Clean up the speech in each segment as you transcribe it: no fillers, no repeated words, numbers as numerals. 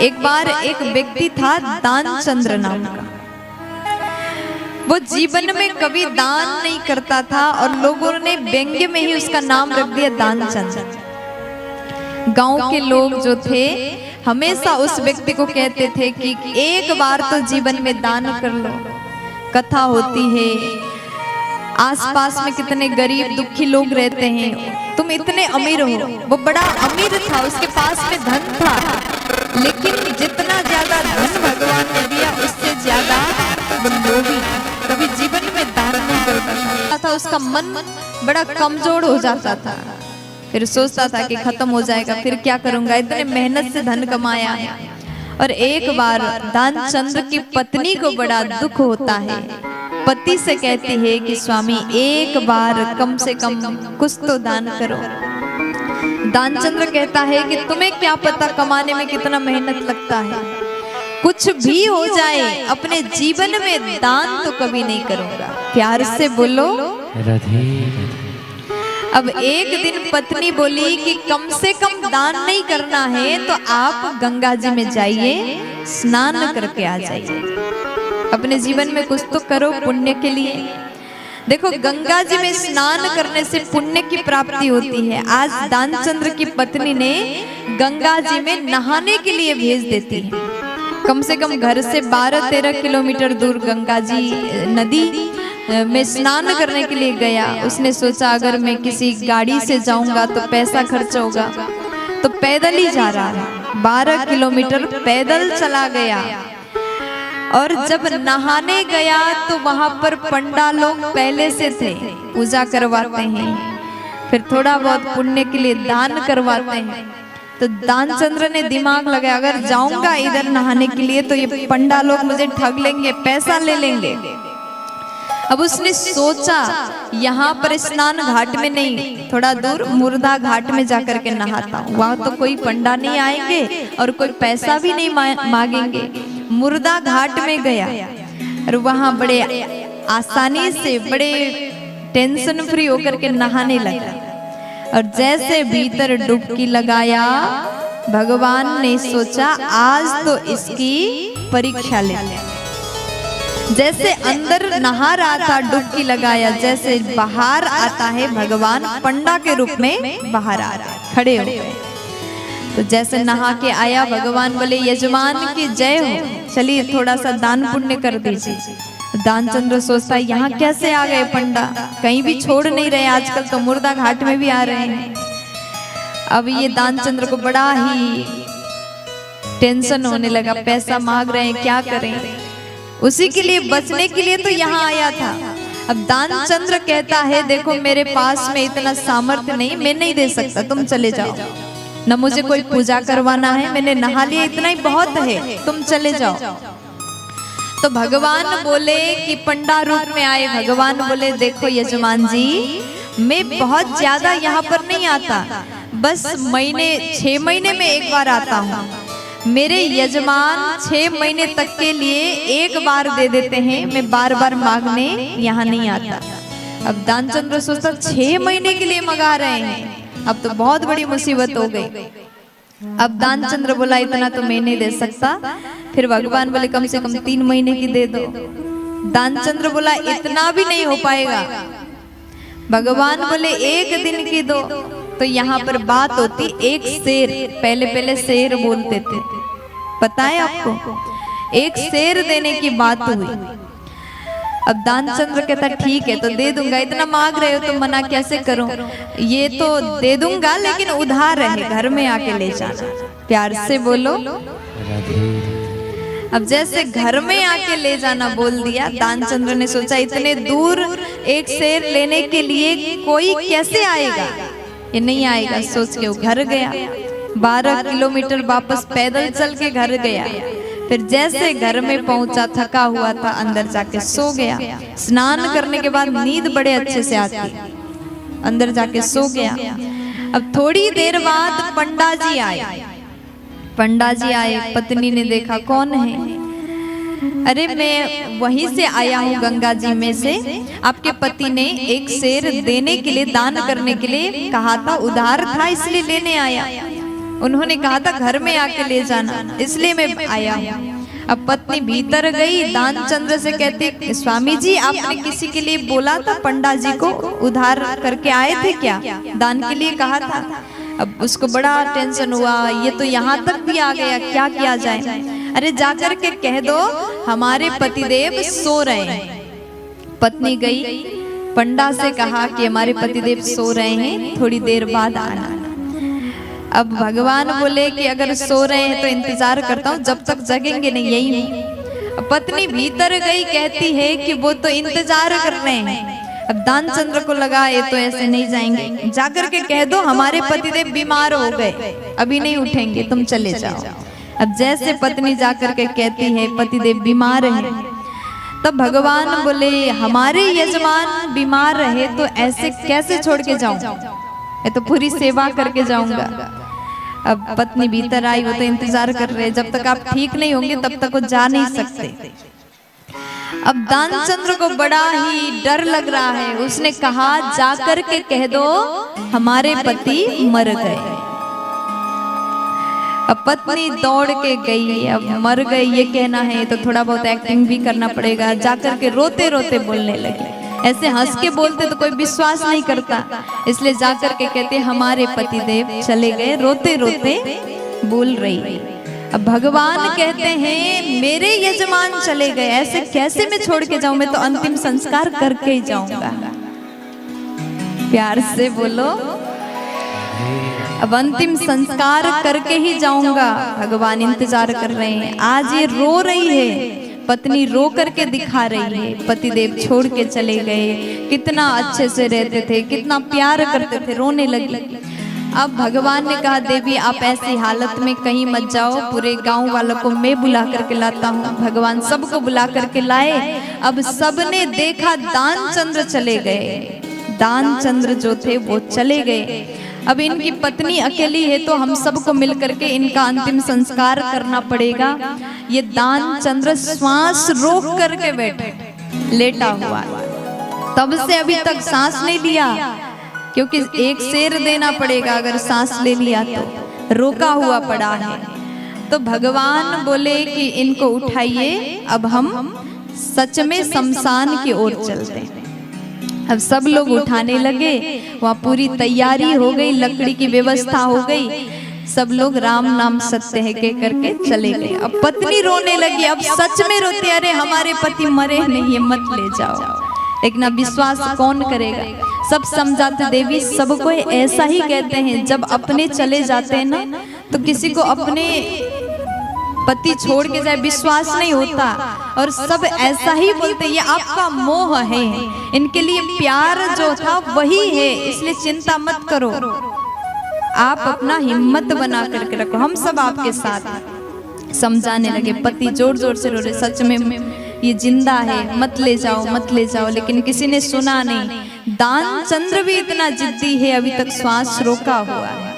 एक बार एक व्यक्ति था दानचंद्र नाम का। वो जीवन में कभी दान नहीं करता था और लोगों ने व्यंग्य में ही उसका नाम रख दिया दानचंद्र। गांव के लोग जो थे हमेशा उस व्यक्ति को कहते थे कि एक बार तो जीवन में दान कर लो। कथा होती है, आसपास में कितने गरीब दुखी लोग रहते हैं, तुम इतने अमीर हो। वो बड़ा अमीर था, उसके पास में धन था, लेकिन जितना ज्यादा धन भगवान ने दिया उससे ज्यादा वो लोभी था। कभी जीवन में दान नहीं करता था, उसका मन बड़ा कमजोर हो जाता था। फिर सोचता था कि खत्म हो जाएगा, फिर क्या करूंगा, इतने मेहनत से धन कमाया। और एक बार दानचंद्र की पत्नी को बड़ा दुख होता है। पति से कहती है कि स्वामी एक बार कम से कम कुछ तो दान करो। दानचंद्र कहता है कि तुम्हें क्या पता कमाने में कितना मेहनत लगता है, कुछ भी हो जाए अपने जीवन में दान तो कभी नहीं करूंगा। प्यार से बोलो राधे। अब एक दिन पत्नी बोली कि कम से कम दान नहीं करना है तो आप गंगा जी में जाइए, स्नान करके आ जाइए, अपने जीवन में कुछ तो करो पुण्य के लिए। देखो गंगा जी में स्नान करने से पुण्य की प्राप्ति होती है। आज दानचंद्र की पत्नी ने गंगा जी में नहाने के लिए भेज देती है। कम से कम घर से 12-13 किलोमीटर दूर गंगा जी नदी में स्नान करने के लिए गया। उसने सोचा अगर मैं किसी गाड़ी से जाऊंगा तो पैसा खर्च होगा, तो पैदल ही जा रहा है। 12 किलोमीटर पैदल चला गया और जब नहाने गया तो वहां पर पंडा लोग पहले से थे, पूजा करवाते हैं, फिर थोड़ा बहुत पुण्य के लिए दान करवाते हैं। तो दानचंद्र ने दिमाग लगाया अगर जाऊंगा इधर नहाने के लिए तो ये पंडा लोग मुझे ठग लेंगे, पैसा ले लेंगे। अब उसने सोचा यहाँ पर स्नान घाट में नहीं, थोड़ा दूर मुर्दा घाट में जाकर के नहाता हूँ, वहां तो कोई पंडा नहीं आएंगे और कोई पैसा भी नहीं मांगेंगे। मुर्दा घाट में गया और वहां बड़े आसानी से बड़े टेंशन फ्री होकर के नहाने लगा। और जैसे भीतर डुबकी लगाया भगवान ने सोचा आज तो इसकी परीक्षा ले। जैसे अंदर नहा रहा था डुबकी लगाया, जैसे बाहर आता है भगवान पंडा के रूप में बाहर आ रहा है, खड़े हो गए। तो जैसे नहा के आया भगवान बोले यजमान की जय हो, चलिए थोड़ा सा दान पुण्य कर दीजिए। दानचंद्र सोचता यहाँ कैसे आ गए पंडा, कहीं भी छोड़ नहीं रहे, आजकल तो मुर्दा घाट में भी आ रहे हैं। अब ये दानचंद्र को बड़ा ही टेंशन होने लगा, पैसा मांग रहे हैं, क्या करें। उसी के लिए बचने के लिए तो यहाँ आया था। अब दानचंद्र कहता है देखो मेरे पास में इतना सामर्थ्य नहीं, मैं नहीं दे सकता, तुम चले जाओ, न मुझे कोई पूजा करवाना है, मैंने नहा लिया, इतना ही बहुत है, तुम चले जाओ। तो भगवान बोले कि पंडा रूप में आए, भगवान बोले देखो यजमान जी मैं बहुत ज्यादा यहाँ पर नहीं आता, बस 6 महीने में एक बार आता हूँ। मेरे यजमान 6 महीने तक के लिए एक बार दे देते हैं, मैं बार बार मांगने यहाँ नहीं आता। अब दानचंद्र सोचता 6 महीने के लिए मंगा रहे हैं, अब तो बहुत बड़ी मुसीबत हो गई। अब दानचंद्र बोला इतना तो मैं नहीं दे सकता। फिर भगवान बोले कम से कम 3 महीने की दे दो। दानचंद्र बोला इतना भी नहीं हो पाएगा। भगवान बोले 1 दिन की दो। तो यहाँ पर बात होती, एक शेर, पहले शेर बोलते थे, पता है आपको, एक शेर देने की बात हुई। अब दानचंद्र कहता ठीक है तो दे दूंगा, इतना मांग रहे हो तो मना कैसे करूं, ये तो दे दूंगा लेकिन उधार है, घर में आके ले जाना। प्यार से बोलो। अब जैसे घर में आके ले जाना बोल दिया, दानचंद्र ने सोचा इतने दूर एक शेर लेने के लिए कोई कैसे आएगा, ये नहीं आएगा, सोच के वो घर गया। 12 किलोमीटर वापस पैदल चल के घर गया। फिर जैसे घर में पहुंचा, थका हुआ था, अंदर जाके सो गया। स्नान करने के बाद नींद बड़े अच्छे से आती, अंदर जाके सो गया। अब थोड़ी देर बाद पंडा जी आए। पंडा जी आए, पत्नी ने देखा कौन है, अरे मैं वहीं से आया हूँ गंगा जी में से, आपके पति ने एक शेर देने के लिए, दान करने के लिए कहा था, उधार था इसलिए लेने आया। उन्होंने कहा था घर में आके ले जाना, इसलिए मैं आया हूँ। अब पत्नी भीतर गई, दानचंद्र से कहती, स्वामी जी आपने किसी के लिए बोला था, पंडा जी को उधार करके आए थे क्या, दान के लिए कहा था। अब उसको बड़ा टेंशन हुआ, ये तो यहाँ तक भी आ गया, क्या किया जाए। अरे जाकर के कह दो हमारे पतिदेव सो रहे हैं। पत्नी गई, पंडा से कहा कि हमारे पतिदेव सो रहे हैं, थोड़ी देर बाद आना। अब भगवान बोले कि अगर सो रहे हैं तो इंतजार करता हूँ, जब तक जगेंगे नहीं यही हूँ। पत्नी भीतर गई, कहती है कि वो तो इंतजार कर रहे हैं। अब दानचंद्र को लगा ये तो ऐसे नहीं जाएंगे, जाकर के कह दो हमारे पतिदेव बीमार हो गए, अभी नहीं उठेंगे, तुम चले जाओ। अब जैसे पत्नी जाकर के कहती है पतिदेव बीमार है, तब भगवान बोले हमारे यजमान बीमार रहे तो ऐसे कैसे छोड़ के जाऊं, मैं तो पूरी सेवा करके जाऊंगा। अब पत्नी भीतर आई, वो तो इंतजार कर रहे, जब तक आप ठीक नहीं होंगे तब तक वो जा नहीं सकते। अब दानचंद्र को बड़ा ही डर लग रहा है, उसने कहा जाकर के कह दो हमारे पति मर गए। अब पत्नी दौड़ के गई, अब मर गए ये कहना है तो थोड़ा बहुत एक्टिंग भी करना पड़ेगा। जाकर के रोते रोते बोलने लगी, ऐसे हंस के बोलते तो कोई विश्वास नहीं करता, इसलिए जाकर के कहते हमारे पतिदेव चले गए, रोते रोते बोल रही। अब भगवान कहते हैं मेरे यजमान चले गए, ऐसे कैसे मैं छोड़ के जाऊं, मैं तो अंतिम संस्कार करके ही जाऊंगा। प्यार से बोलो, अब अंतिम संस्कार करके ही जाऊंगा। भगवान इंतजार कर रहे हैं। आज ये रो रही है, पत्नी रो करके दिखा रही है, पतिदेव छोड़ के चले गए, कितना अच्छे से रहते थे, कितना प्यार करते थे, रोने लगी। अब भगवान ने कहा देवी आप ऐसी हालत में कहीं मत जाओ, पूरे गांव वालों को मैं बुला करके लाता हूँ। भगवान सबको बुला करके लाए। अब सबने देखा दानचंद्र चले गए, दानचंद्र जो थे वो चले गए। अब इनकी पत्नी अकेली है तो हम सबको मिलकर के इनका अंतिम संस्कार करना पड़ेगा। ये दानचंद्र श्वास रोक करके बैठे, लेटा हुआ, तब से अभी तक सांस नहीं लिया, क्योंकि एक शेर देना पड़ेगा अगर सांस ले लिया तो, रोका हुआ पड़ा है। तो भगवान बोले कि इनको उठाइए, अब हम सच में शमशान की ओर चलते हैं। अब सब लोग उठाने लगे, वहाँ पूरी तैयारी हो गई, लकड़ी की व्यवस्था हो गई, सब लोग राम नाम सत्य है कह करके चले गए। अब पत्नी रोने लगी, अब सच में रोते, अरे हमारे पति मरे नहीं, मत ले जाओ। लेकिन अब विश्वास कौन करेगा, सब समझाते देवी सबको ऐसा ही कहते हैं, जब अपने चले जाते हैं ना तो किसी को अपने पति छोड़ के जाए विश्वास नहीं होता, और सब ऐसा ही बोलते ये आपका मोह है, इनके लिए प्यार जो था वही है, इसलिए चिंता मत करो, आप अपना हिम्मत बना करके रखो, हम सब आपके साथ। समझाने लगे। पति जोर जोर से रो रहे, सच में ये जिंदा है, मत ले जाओ मत ले जाओ, लेकिन किसी ने सुना नहीं। दानचंद्र भी इतना जिद्दी है, अभी तक श्वास रोका हुआ है।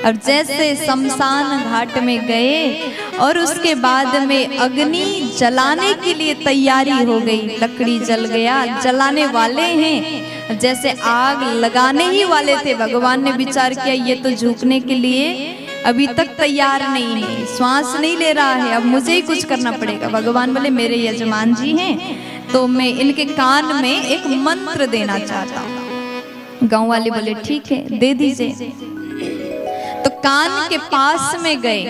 और जैसे शमशान घाट में गए और उसके बाद में अग्नि जलाने के लिए तैयारी हो गई, लकड़ी जल गया, जलाने वाले हैं, जैसे आग लगाने ही वाले थे। भगवान ने विचार किया ये तो झुकने के लिए अभी तक तैयार नहीं है, श्वास नहीं ले रहा है, अब मुझे ही कुछ करना पड़ेगा। भगवान बोले मेरे यजमान जी हैं तो मैं इनके कान में एक मंत्र देना चाहता हूँ। गांव वाले बोले ठीक है दे दीजिए। तो कान के पास में गए,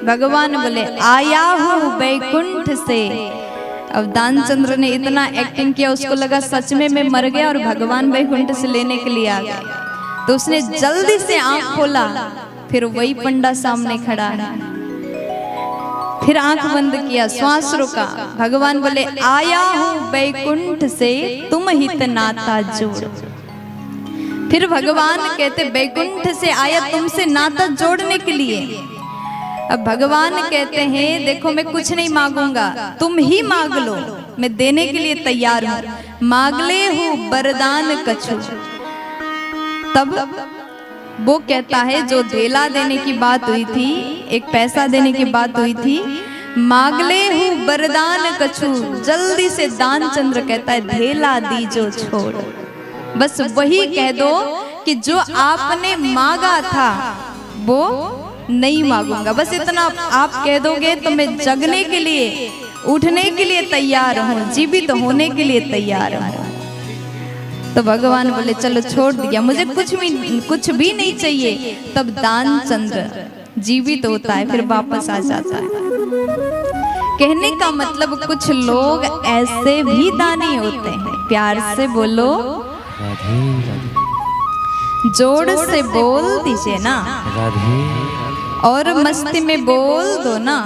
भगवान बोले आया हूँ बैकुंठ से। अब दानचंद्र ने इतना एक्टिंग किया, उसको लगा सच में मैं मर गया और भगवान बैकुंठ से लेने के लिए आ गए। तो उसने जल्दी से आंख खोला, फिर वही पंडा सामने खड़ा है, फिर आंख बंद किया, श्वास रोका। भगवान बोले आया हूँ बैकुंठ से तुम हित नाता जोड़। फिर भगवान कहते बैकुंठ से आया तुमसे नाता जोड़ने के लिए। अब भगवान कहते हैं देखो मैं कुछ नहीं मांगूंगा, तुम ही मांग लो, मैं देने के लिए तैयार हूँ। मांगले हूँ वरदान कछु। तब वो कहता है जो धेला देने की बात हुई थी, एक पैसा देने की बात हुई थी, मांगले हूँ वरदान कछु। जल्दी से दानचंद्र कहता है धेला दीजो छोड़। बस वही कह दो कि जो आपने मांगा था वो नहीं मांगूंगा, बस इतना आप कह दोगे तो मैं जगने के लिए, उठने के लिए तैयार हूँ, जीवित होने के लिए तैयार हूँ। तो भगवान बोले चलो छोड़ दिया, मुझे कुछ भी नहीं चाहिए। तब दानचंद्र जीवित होता है, फिर वापस आ जाता है। कहने का मतलब कुछ लोग ऐसे भी दानी होते हैं। प्यार से बोलो, जोर से बोल दीजिए ना, और मस्ती में बोल दो ना।